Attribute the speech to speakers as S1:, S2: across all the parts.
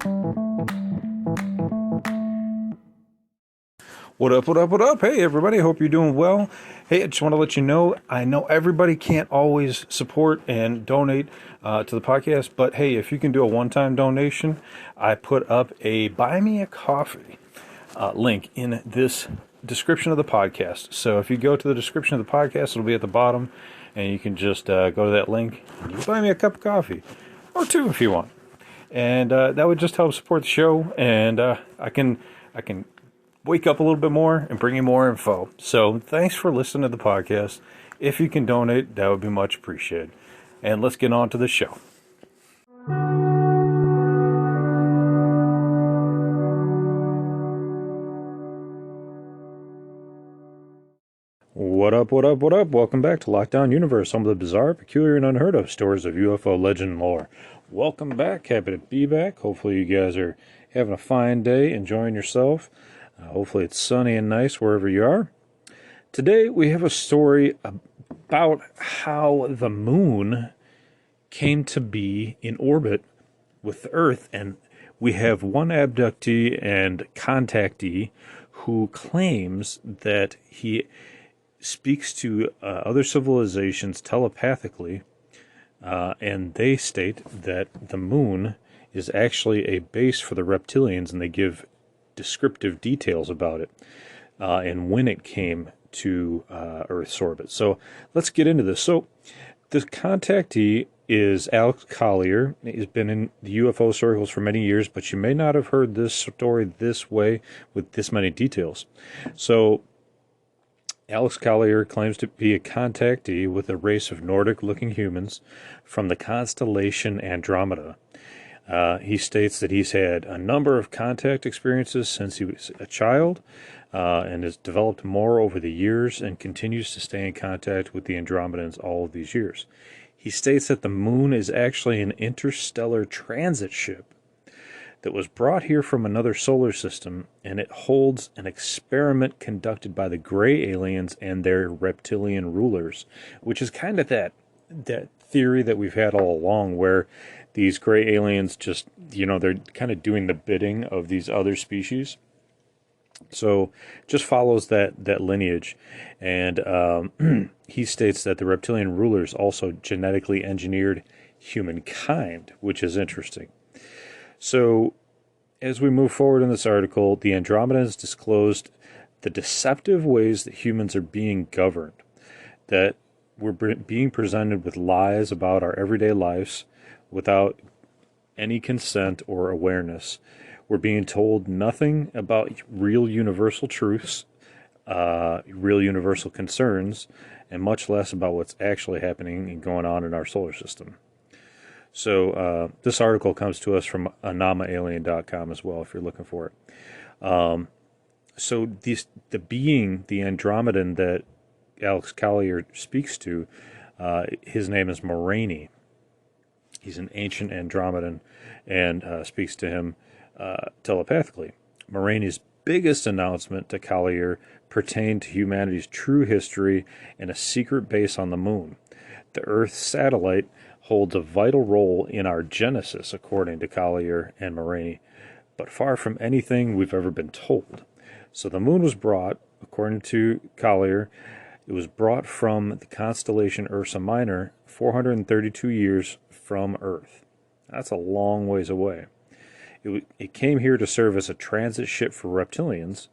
S1: What up, what up, what up? Hey, everybody, hope you're doing well. Hey, I just want to let you know, I know everybody can't always support and donate to the podcast, but hey, if you can do a one-time donation, I put up a Buy Me a Coffee link in this description of the podcast. So if you go to the description of the podcast, it'll be at the bottom, and you can just go to that link and you can buy me a cup of coffee, or two if you want. And that would just help support the show, and I can wake up a little bit more and bring you more info. So thanks for listening to the podcast. If you can donate, that would be much appreciated. And let's get on to the show. What up, what up, what up? Welcome back to Lockdown Universe, some of the bizarre, peculiar, and unheard of stories of UFO legend and lore. Welcome back. Happy to be back. Hopefully you guys are having a fine day, enjoying yourself. Hopefully it's sunny and nice wherever you are. Today we have a story about how the moon came to be in orbit with the Earth, and we have one abductee and contactee who claims that he speaks to other civilizations telepathically, and they state that the moon is actually a base for the reptilians, and they give descriptive details about it and when it came to Earth's orbit. So let's get into this. So the contactee is Alex Collier. He's been in the UFO circles for many years, but you may not have heard this story this way with this many details. So Alex Collier claims to be a contactee with a race of Nordic-looking humans from the constellation Andromeda. He states that he's had a number of contact experiences since he was a child and has developed more over the years and continues to stay in contact with the Andromedans all of these years. He states that the moon is actually an interstellar transit ship that was brought here from another solar system, and it holds an experiment conducted by the gray aliens and their reptilian rulers, which is kind of that theory that we've had all along, where these gray aliens just, they're kind of doing the bidding of these other species. So just follows that lineage. And he states that the reptilian rulers also genetically engineered humankind, which is interesting. So as we move forward in this article, the Andromedans disclosed the deceptive ways that humans are being governed, that we're being presented with lies about our everyday lives without any consent or awareness. We're being told nothing about real universal truths, real universal concerns, and much less about what's actually happening and going on in our solar system. So this article comes to us from anamaalien.com as well, if you're looking for it. So the being, the Andromedan that Alex Collier speaks to, his name is Morani. He's an ancient Andromedan and speaks to him telepathically. Morani's biggest announcement to Collier pertained to humanity's true history and a secret base on the moon. The Earth's satellite holds a vital role in our genesis, according to Collier and Morani, but far from anything we've ever been told. So the moon was brought, according to Collier, it was brought from the constellation Ursa Minor 432 years from Earth. That's a long ways away. It came here to serve as a transit ship for reptilians,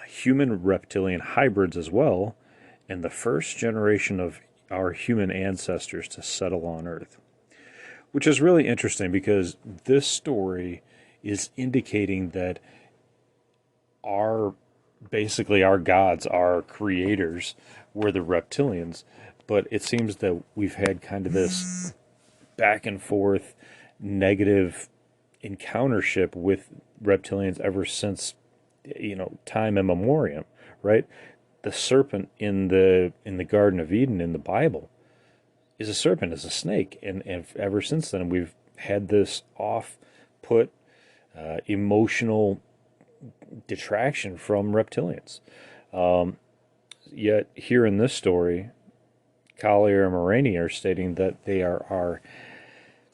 S1: human-reptilian hybrids as well, and the first generation of our human ancestors to settle on Earth. Which is really interesting because this story is indicating that our gods, our creators, were the reptilians, but it seems that we've had kind of this back and forth negative encountership with reptilians ever since time immemorial, right? The serpent in the Garden of Eden in the Bible is a serpent, is a snake, and ever since then we've had this off-put emotional detraction from reptilians. Yet here in this story, Collier and Morani are stating that they are our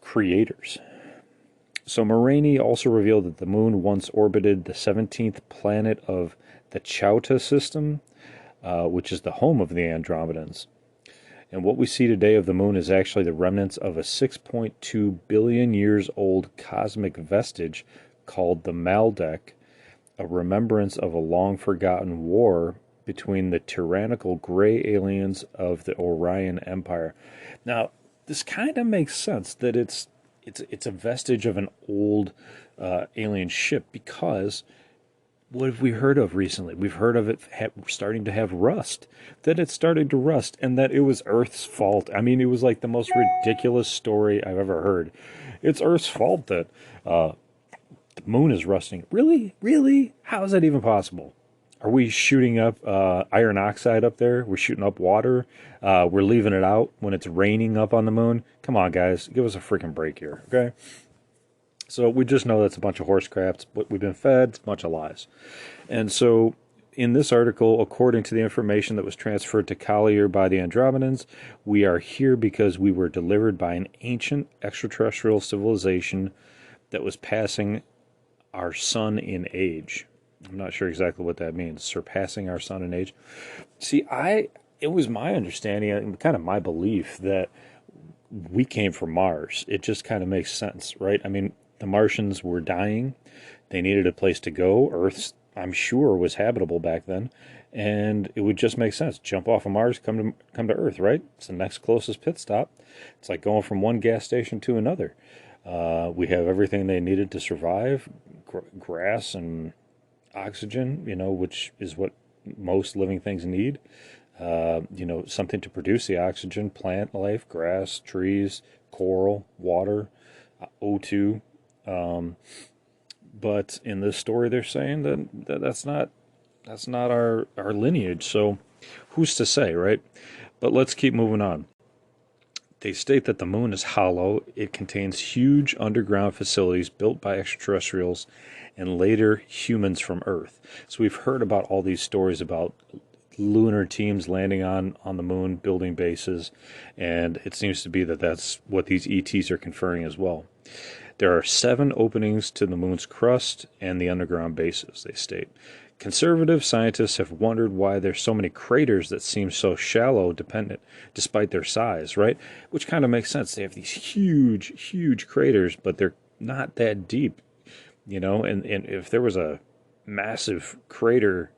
S1: creators. So Moraine also revealed that the moon once orbited the 17th planet of the Chauta system, which is the home of the Andromedans. And what we see today of the moon is actually the remnants of a 6.2 billion years old cosmic vestige called the Maldek, a remembrance of a long forgotten war between the tyrannical gray aliens of the Orion Empire. Now, this kind of makes sense that it's a vestige of an old alien ship, because what have we heard of recently? We've heard of it starting to have rust, that it started to rust, and that it was Earth's fault. I mean, it was like the most ridiculous story I've ever heard. It's Earth's fault that the moon is rusting. Really? Really? How is that even possible? Are we shooting up iron oxide up there? We're shooting up water. We're leaving it out when it's raining up on the moon. Come on, guys. Give us a freaking break here, okay? So we just know that's a bunch of horse crap. It's what we've been fed. It's a bunch of lies. And so in this article, according to the information that was transferred to Collier by the Andromedans, we are here because we were delivered by an ancient extraterrestrial civilization that was passing our sun in age. I'm not sure exactly what that means, surpassing our sun in age. See, it was my understanding and kind of my belief that we came from Mars. It just kind of makes sense, right? I mean, the Martians were dying. They needed a place to go. Earth, I'm sure, was habitable back then, and it would just make sense. Jump off of Mars, come to Earth, right? It's the next closest pit stop. It's like going from one gas station to another. We have everything they needed to survive, grass and oxygen, which is what most living things need. Something to produce the oxygen, plant life, grass, trees, coral, water, O2. But in this story, they're saying that's not our lineage. So who's to say, right? But let's keep moving on. They state that the moon is hollow. It contains huge underground facilities built by extraterrestrials and later humans from Earth. So we've heard about all these stories about lunar teams landing on the moon, building bases, and it seems to be that that's what these ETs are conferring as well. There are 7 openings to the moon's crust and the underground bases, they state. Conservative scientists have wondered why there's so many craters that seem so shallow despite their size, right? Which kind of makes sense. They have these huge, huge craters, but they're not that deep, and if there was a massive crater,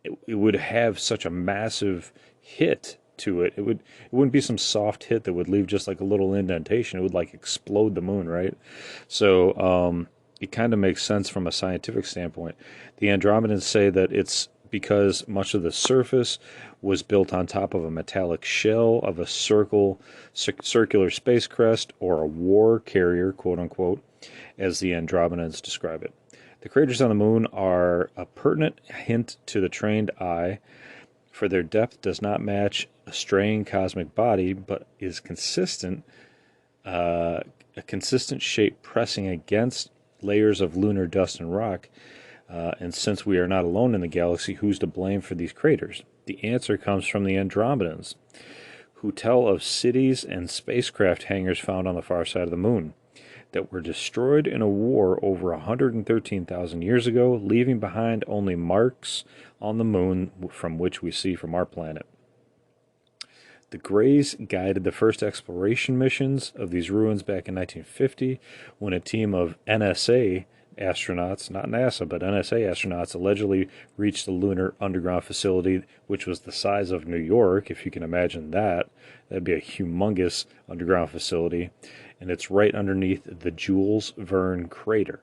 S1: it would have such a massive hit to it. It wouldn't be some soft hit that would leave just like a little indentation. It would like explode the moon, right? So it kind of makes sense from a scientific standpoint. The Andromedans say that it's because much of the surface was built on top of a metallic shell of a circular space crest, or a war carrier, quote unquote, as the Andromedans describe it. The craters on the moon are a pertinent hint to the trained eye, for their depth does not match a straying cosmic body, but is consistent, a consistent shape pressing against layers of lunar dust and rock. And since we are not alone in the galaxy, who's to blame for these craters? The answer comes from the Andromedans, who tell of cities and spacecraft hangars found on the far side of the moon that were destroyed in a war over 113,000 years ago, leaving behind only marks on the moon from which we see from our planet. The Greys guided the first exploration missions of these ruins back in 1950, when a team of NSA astronauts, not NASA, but NSA astronauts, allegedly reached the lunar underground facility, which was the size of New York, if you can imagine that. That'd be a humongous underground facility, and it's right underneath the Jules Verne crater.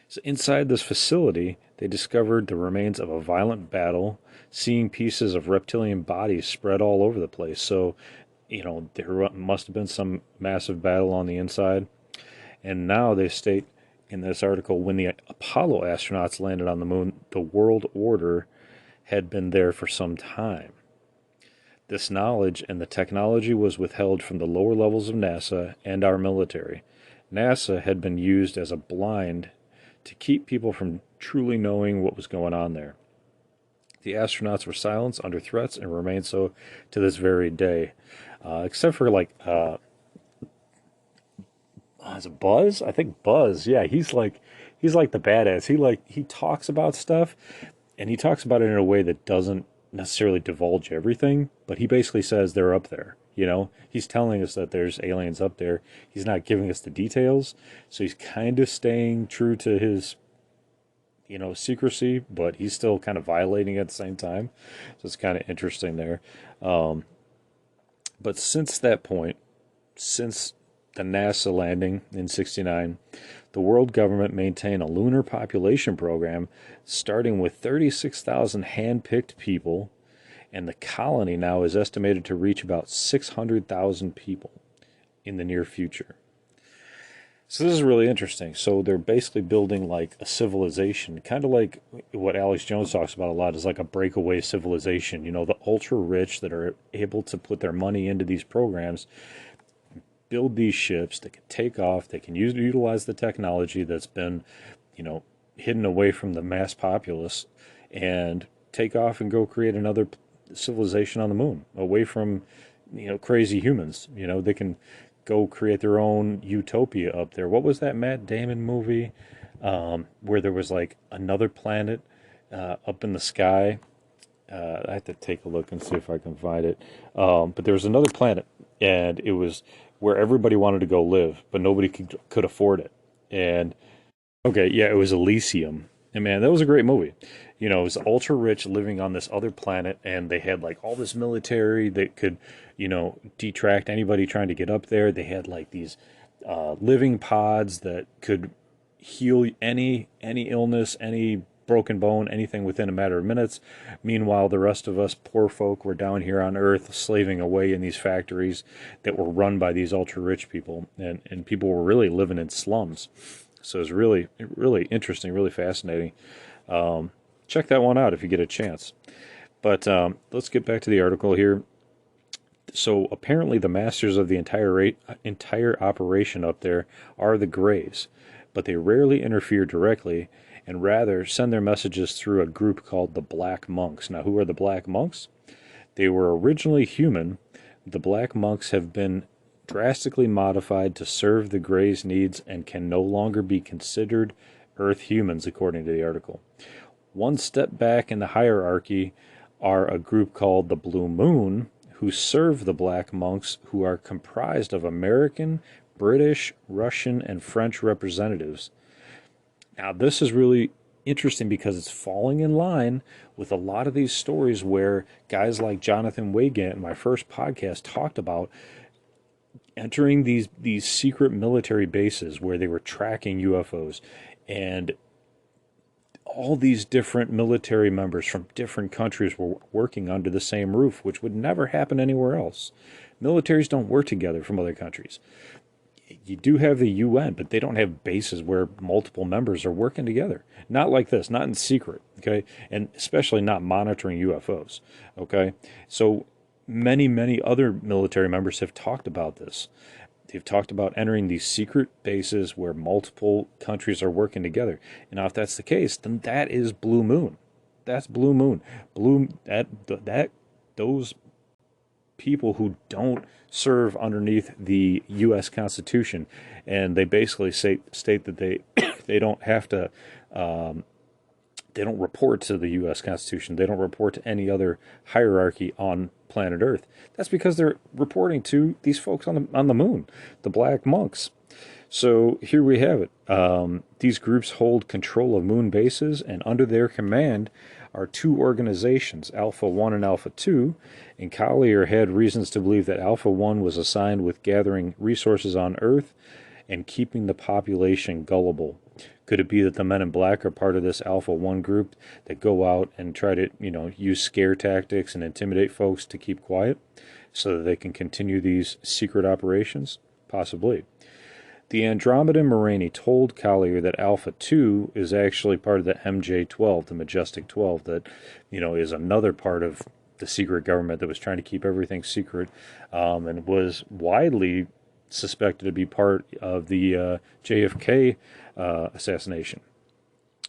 S1: So inside this facility, they discovered the remains of a violent battle, seeing pieces of reptilian bodies spread all over the place. So, there must have been some massive battle on the inside. And now they state in this article, when the Apollo astronauts landed on the moon, the world order had been there for some time. This knowledge and the technology was withheld from the lower levels of NASA and our military. NASA had been used as a blind to keep people from truly knowing what was going on there. The astronauts were silenced under threats and remain so to this very day, except for is it Buzz? I think Buzz. Yeah, he's like the badass. He talks about stuff, and he talks about it in a way that doesn't necessarily divulge everything, but he basically says they're up there. You know, he's telling us that there's aliens up there. He's not giving us the details, so he's kind of staying true to his, you know, secrecy, but he's still kind of violating it at the same time. So it's kind of interesting there. But since that point, since the NASA landing in 69, the world government maintained a lunar population program starting with 36,000 hand-picked people, and the colony now is estimated to reach about 600,000 people in the near future. So this is really interesting. So they're basically building like a civilization, kind of like what Alex Jones talks about a lot is like a breakaway civilization. You know, the ultra rich that are able to put their money into these programs, build these ships that can take off, they can utilize the technology that's been, you know, hidden away from the mass populace, and take off and go create another civilization on the moon, away from, you know, crazy humans. You know, they can go create their own utopia up there. What was that Matt Damon movie where there was like another planet up in the sky? I have to take a look and see if I can find it. But there was another planet, and it was where everybody wanted to go live, but nobody could afford it. And okay, yeah, it was Elysium. And man, that was a great movie. You know, it was ultra rich living on this other planet, and they had like all this military that could, you know, detract anybody trying to get up there. They had like these living pods that could heal any illness, any broken bone, anything within a matter of minutes. Meanwhile, the rest of us poor folk were down here on Earth slaving away in these factories that were run by these ultra rich people, and people were really living in slums. So it's really, really interesting, really fascinating. Check that one out if you get a chance. But let's get back to the article here. So apparently the masters of the entire operation up there are the Greys, but they rarely interfere directly and rather send their messages through a group called the Black Monks. Now, who are the Black Monks? They were originally human. The Black Monks have been drastically modified to serve the Greys' needs and can no longer be considered Earth humans, according to the article. One step back in the hierarchy are a group called the Blue Moon, who serve the Black Monks, who are comprised of American, British, Russian, and French representatives. Now, this is really interesting because it's falling in line with a lot of these stories where guys like Jonathan Waygandt in my first podcast talked about entering these secret military bases where they were tracking UFOs, and all these different military members from different countries were working under the same roof, which would never happen anywhere else. Militaries don't work together from other countries. You do have the UN, but they don't have bases where multiple members are working together. Not like this, not in secret, okay? And especially not monitoring UFOs, okay? So many other military members have talked about this. They've talked about entering these secret bases where multiple countries are working together. And now if that's the case, then that is Blue Moon. That's Blue Moon. Those people who don't serve underneath the U.S. Constitution, and they basically state that they don't have to, they don't report to the U.S. Constitution. They don't report to any other hierarchy on planet Earth. That's because they're reporting to these folks on the moon, the Black Monks. So here we have it. These groups hold control of moon bases, and under their command are two organizations, Alpha 1 and Alpha 2, and Collier had reasons to believe that Alpha 1 was assigned with gathering resources on Earth and keeping the population gullible. Could it be that the Men in Black are part of this Alpha 1 group that go out and try to, use scare tactics and intimidate folks to keep quiet so that they can continue these secret operations? Possibly. The Andromedan Moraine told Collier that Alpha 2 is actually part of the MJ-12, the Majestic 12, that, is another part of the secret government that was trying to keep everything secret, and was widely suspected to be part of the JFK assassination.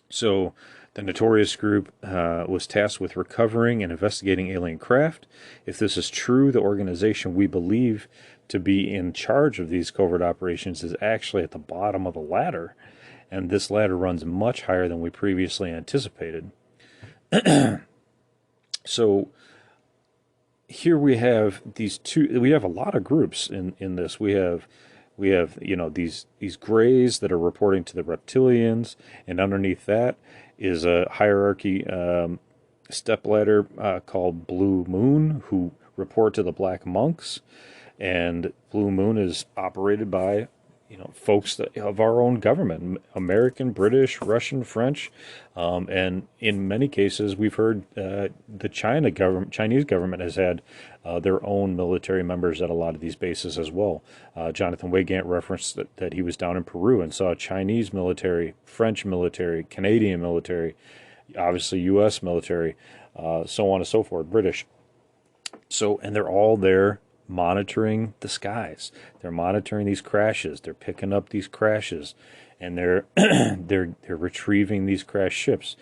S1: So the notorious group was tasked with recovering and investigating alien craft. If this is true, the organization we believe to be in charge of these covert operations is actually at the bottom of the ladder, and this ladder runs much higher than we previously anticipated. So here we have we have a lot of groups in this. We have these grays that are reporting to the reptilians, and underneath that is a hierarchy stepladder called Blue Moon, who report to the Black Monks. And Blue Moon is operated by folks of our own government: American, British, Russian, French, and in many cases we've heard the Chinese government has had their own military members at a lot of these bases as well. Jonathan Weygandt referenced that he was down in Peru and saw Chinese military, French military, Canadian military, obviously U.S. military, so on and so forth, British. So, and they're all there monitoring the skies. They're monitoring these crashes. They're picking up these crashes, and they're they're retrieving these crashed ships.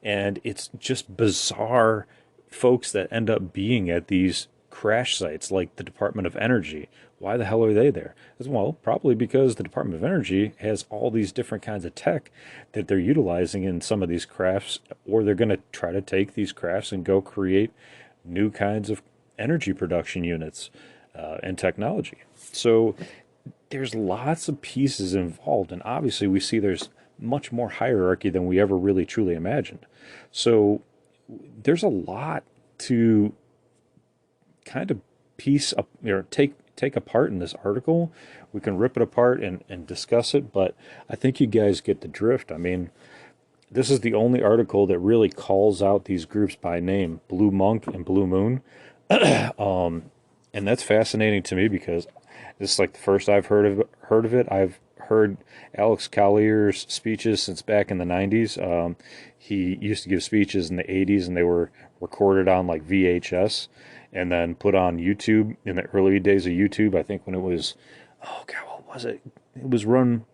S1: And it's just bizarre folks that end up being at these crash sites, like the Department of Energy. Why the hell are they there? Well, probably because the Department of Energy has all these different kinds of tech that they're utilizing in some of these crafts, or they're going to try to take these crafts and go create new kinds of energy production units and technology. So there's lots of pieces involved, and obviously we see there's much more hierarchy than we ever really truly imagined. So there's a lot to kind of piece up or take apart in this article. We can rip it apart and discuss it, but I think you guys get the drift. I mean, this is the only article that really calls out these groups by name: Blue Monk and Blue Moon. And that's fascinating to me because this is like the first I've heard of it. I've heard Alex Collier's speeches since back in the 90s. He used to give speeches in the 80s, and they were recorded on like VHS and then put on YouTube in the early days of YouTube. I think when it was, oh God, what was it? It was run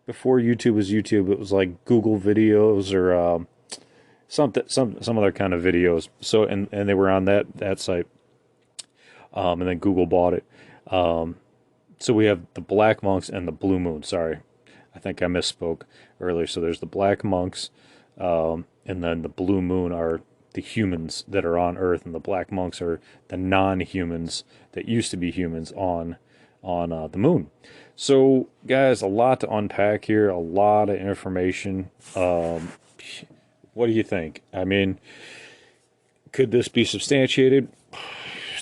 S1: before YouTube was YouTube. It was like Google videos or some other kind of videos. So and they were on that site, and then Google bought it. So we have the Black Monks and the Blue Moon. Sorry, I think I misspoke earlier. So there's the Black Monks, and then the Blue Moon are the humans that are on Earth, and the Black Monks are the non-humans that used to be humans on the moon. So guys, a lot to unpack here, a lot of information. What do you think? I mean, could this be substantiated?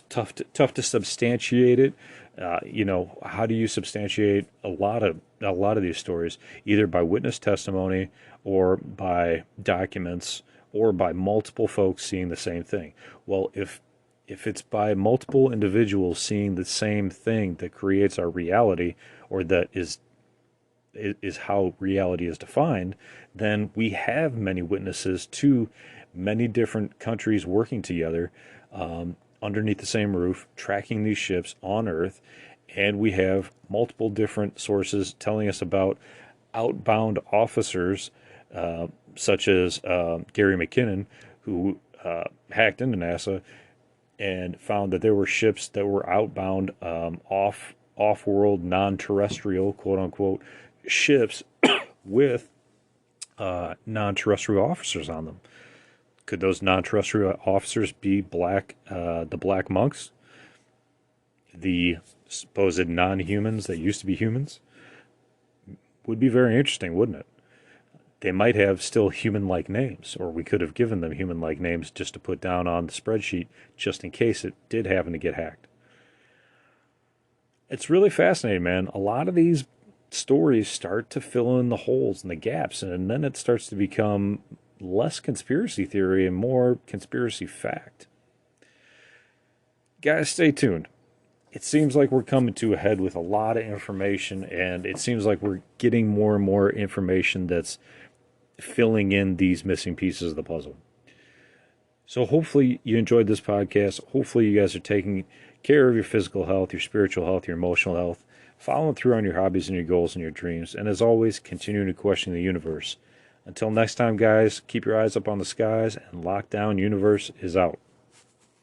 S1: Tough to substantiate it. How do you substantiate a lot of these stories? Either by witness testimony, or by documents, or by multiple folks seeing the same thing. Well, if it's by multiple individuals seeing the same thing that creates our reality, or that is how reality is defined, then we have many witnesses to many different countries working together underneath the same roof, tracking these ships on Earth, and we have multiple different sources telling us about outbound officers, such as Gary McKinnon, who hacked into NASA and found that there were ships that were outbound, off-world, non-terrestrial, quote-unquote, ships with non-terrestrial officers on them. Could those non-terrestrial officers be the Black Monks, the supposed non-humans that used to be humans? Would be very interesting, wouldn't it? They might have still human-like names, or we could have given them human-like names just to put down on the spreadsheet, just in case it did happen to get hacked. It's really fascinating, man. A lot of these stories start to fill in the holes and the gaps, and then it starts to become less conspiracy theory and more conspiracy fact. Guys, stay tuned. It seems like we're coming to a head with a lot of information, and it seems like we're getting more and more information that's filling in these missing pieces of the puzzle. So hopefully you enjoyed this podcast. Hopefully you guys are taking care of your physical health, your spiritual health, your emotional health, following through on your hobbies and your goals and your dreams, and as always, continuing to question the universe. Until next time, guys, keep your eyes up on the skies, and Lockdown Universe is out.